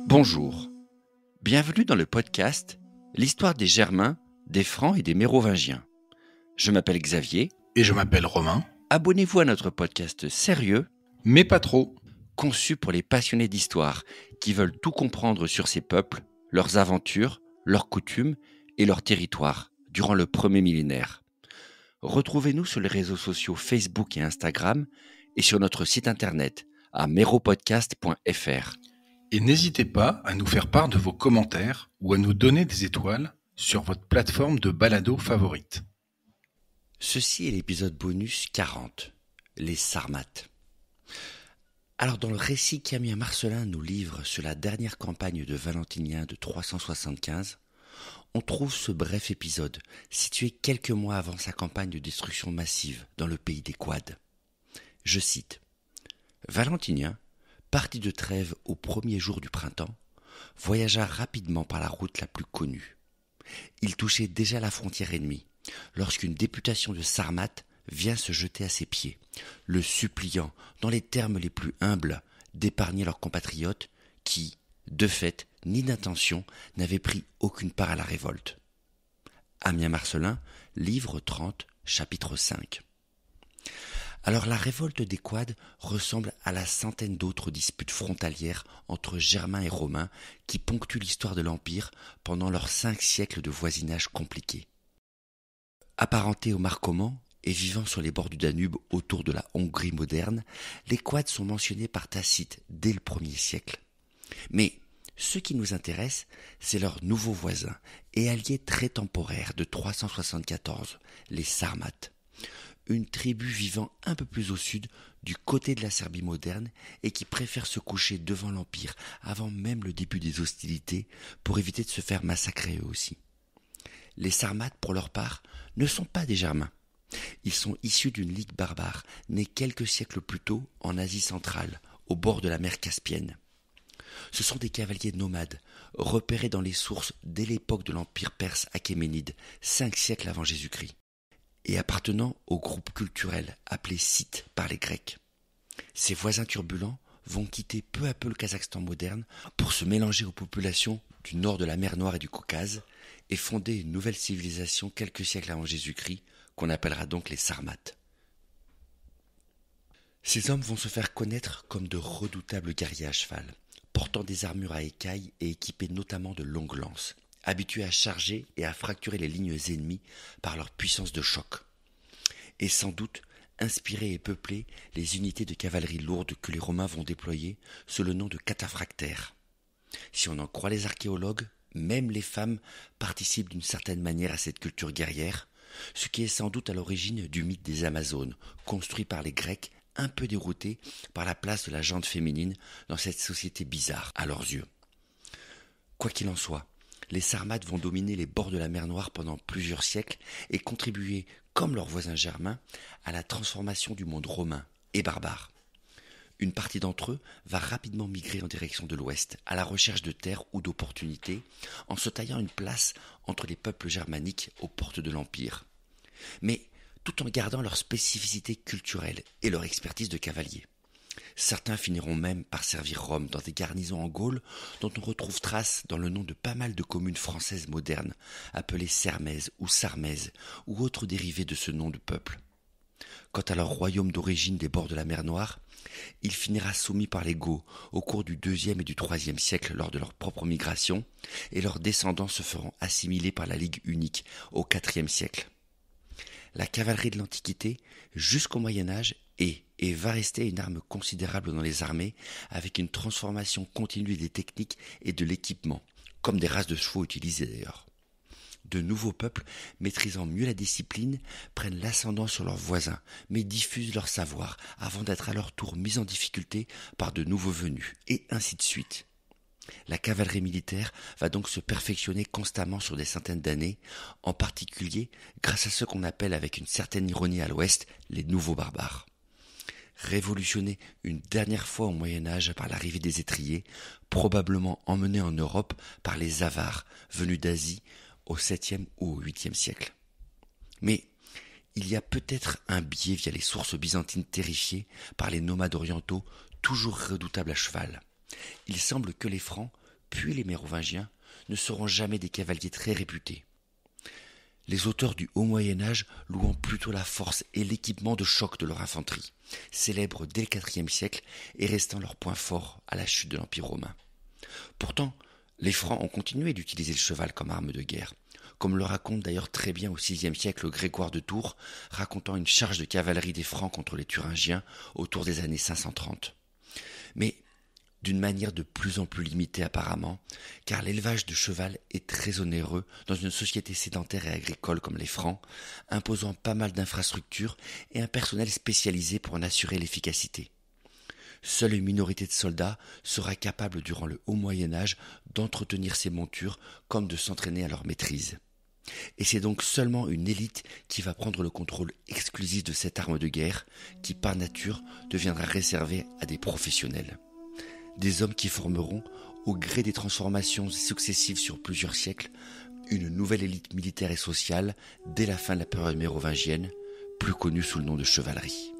Bonjour, bienvenue dans le podcast L'histoire des Germains, des Francs et des Mérovingiens. Je m'appelle Xavier. Et je m'appelle Romain. Abonnez-vous à notre podcast sérieux, Mais pas trop. conçu pour les passionnés d'histoire qui veulent tout comprendre sur ces peuples, leurs aventures, leurs coutumes et leurs territoires durant le premier millénaire. Retrouvez-nous sur les réseaux sociaux Facebook et Instagram et sur notre site internet à meropodcast.fr. Et n'hésitez pas à nous faire part de vos commentaires ou à nous donner des étoiles sur votre plateforme de balado favorite. Ceci est l'épisode bonus 40, les Sarmates. Alors dans le récit qu'Ammien Marcellin nous livre sur la dernière campagne de Valentinien de 375, on trouve ce bref épisode situé quelques mois avant sa campagne de destruction massive dans le pays des Quads. Je cite « Valentinien, parti de Trèves au premier jour du printemps, voyagea rapidement par la route la plus connue. Il touchait déjà la frontière ennemie, lorsqu'une députation de Sarmates vient se jeter à ses pieds, le suppliant, dans les termes les plus humbles, d'épargner leurs compatriotes qui, de fait, ni d'intention, n'avaient pris aucune part à la révolte. Ammien Marcellin, livre 30, chapitre 5. Alors la révolte des Quads ressemble à la centaine d'autres disputes frontalières entre Germains et Romains qui ponctuent l'histoire de l'Empire pendant leurs 5 siècles de voisinage compliqué. Apparentés aux Marcomanns et vivant sur les bords du Danube autour de la Hongrie moderne, les Quads sont mentionnés par Tacite dès le 1er siècle. Mais ce qui nous intéresse, c'est leurs nouveaux voisins et alliés très temporaires de 374, les Sarmates. Une tribu vivant un peu plus au sud, du côté de la Serbie moderne, et qui préfère se coucher devant l'Empire avant même le début des hostilités pour éviter de se faire massacrer eux aussi. Les Sarmates, pour leur part, ne sont pas des Germains. Ils sont issus d'une ligue barbare, née quelques siècles plus tôt en Asie centrale, au bord de la mer Caspienne. Ce sont des cavaliers nomades, repérés dans les sources dès l'époque de l'Empire perse achéménide, 5 siècles avant Jésus-Christ, et appartenant au groupe culturel appelé Scythes par les Grecs. Ces voisins turbulents vont quitter peu à peu le Kazakhstan moderne pour se mélanger aux populations du nord de la mer Noire et du Caucase et fonder une nouvelle civilisation quelques siècles avant Jésus-Christ qu'on appellera donc les Sarmates. Ces hommes vont se faire connaître comme de redoutables guerriers à cheval, portant des armures à écailles et équipés notamment de longues lances, habitués à charger et à fracturer les lignes ennemies par leur puissance de choc. Et sans doute inspirer et peupler les unités de cavalerie lourde que les Romains vont déployer sous le nom de cataphractaires. Si on en croit les archéologues, même les femmes participent d'une certaine manière à cette culture guerrière, ce qui est sans doute à l'origine du mythe des Amazones, construit par les Grecs un peu déroutés par la place de la gente féminine dans cette société bizarre à leurs yeux. Quoi qu'il en soit, les Sarmates vont dominer les bords de la mer Noire pendant plusieurs siècles et contribuer, comme leurs voisins germains, à la transformation du monde romain et barbare. Une partie d'entre eux va rapidement migrer en direction de l'ouest, à la recherche de terres ou d'opportunités, en se taillant une place entre les peuples germaniques aux portes de l'Empire. Mais tout en gardant leur spécificité culturelle et leur expertise de cavalier. Certains finiront même par servir Rome dans des garnisons en Gaule dont on retrouve trace dans le nom de pas mal de communes françaises modernes, appelées Sermaises ou Sarmaises, ou autres dérivés de ce nom de peuple. Quant à leur royaume d'origine des bords de la mer Noire, il finira soumis par les Goths au cours du IIe et du IIIe siècle lors de leur propre migration, et leurs descendants se feront assimiler par la Ligue unique au IVe siècle. La cavalerie de l'Antiquité, jusqu'au Moyen-Âge, est et va rester une arme considérable dans les armées, avec une transformation continue des techniques et de l'équipement, comme des races de chevaux utilisées d'ailleurs. De nouveaux peuples, maîtrisant mieux la discipline, prennent l'ascendant sur leurs voisins, mais diffusent leur savoir, avant d'être à leur tour mis en difficulté par de nouveaux venus, et ainsi de suite. La cavalerie militaire va donc se perfectionner constamment sur des centaines d'années, en particulier grâce à ce qu'on appelle avec une certaine ironie à l'ouest les nouveaux barbares. Révolutionnés une dernière fois au Moyen-Âge par l'arrivée des étriers, probablement emmenés en Europe par les Avars, venus d'Asie, au 7e ou au 8e siècle. Mais il y a peut-être un biais via les sources byzantines terrifiées par les nomades orientaux toujours redoutables à cheval. Il semble que les Francs, puis les Mérovingiens, ne seront jamais des cavaliers très réputés. Les auteurs du Haut Moyen-Âge louant plutôt la force et l'équipement de choc de leur infanterie, célèbres dès le IVe siècle et restant leur point fort à la chute de l'Empire romain. Pourtant, les Francs ont continué d'utiliser le cheval comme arme de guerre, comme le raconte d'ailleurs très bien au VIe siècle Grégoire de Tours, racontant une charge de cavalerie des Francs contre les Thuringiens autour des années 530. Mais d'une manière de plus en plus limitée apparemment, car l'élevage de cheval est très onéreux dans une société sédentaire et agricole comme les Francs, imposant pas mal d'infrastructures et un personnel spécialisé pour en assurer l'efficacité. Seule une minorité de soldats sera capable durant le Haut Moyen-Âge d'entretenir ces montures comme de s'entraîner à leur maîtrise. Et c'est donc seulement une élite qui va prendre le contrôle exclusif de cette arme de guerre qui par nature deviendra réservée à des professionnels. Des hommes qui formeront, au gré des transformations successives sur plusieurs siècles, une nouvelle élite militaire et sociale dès la fin de la période mérovingienne, plus connue sous le nom de chevalerie.